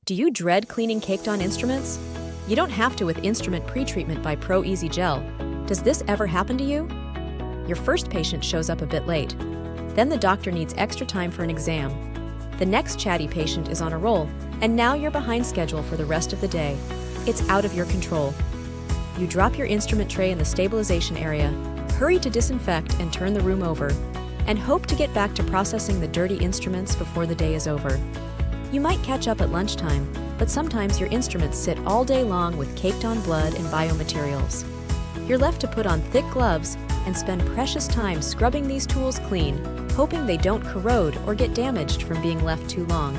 Do you dread cleaning caked-on instruments? You don't have to with instrument pre-treatment by ProEZ Gel. Does this ever happen to you? Your first patient shows up a bit late. Then the doctor needs extra time for an exam. The next chatty patient is on a roll, and now you're behind schedule for the rest of the day. It's out of your control. You drop your instrument tray in the stabilization area, hurry to disinfect and turn the room over, and hope to get back to processing the dirty instruments before the day is over. You might catch up at lunchtime, but sometimes your instruments sit all day long with caked-on blood and biomaterials. You're left to put on thick gloves and spend precious time scrubbing these tools clean, hoping they don't corrode or get damaged from being left too long.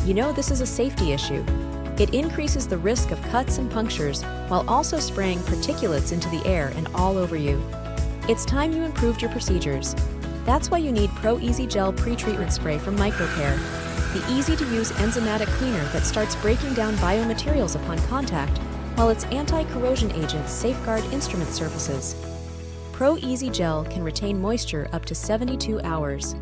You know this is a safety issue. It increases the risk of cuts and punctures while also spraying particulates into the air and all over you. It's time you improved your procedures. That's why you need ProEZ Gel Pre-Treatment Spray from MicroCare, the easy-to-use enzymatic cleaner that starts breaking down biomaterials upon contact, while its anti-corrosion agents safeguard instrument surfaces. ProEZ Gel can retain moisture up to 72 hours.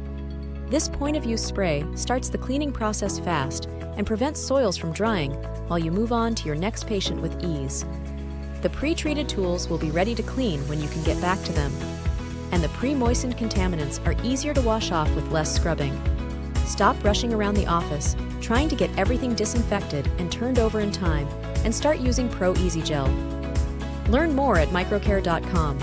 This point-of-use spray starts the cleaning process fast and prevents soils from drying while you move on to your next patient with ease. The pre-treated tools will be ready to clean when you can get back to them, and the pre-moistened contaminants are easier to wash off with less scrubbing. Stop rushing around the office, trying to get everything disinfected and turned over in time, and start using ProEZ Gel. Learn more at microcare.com.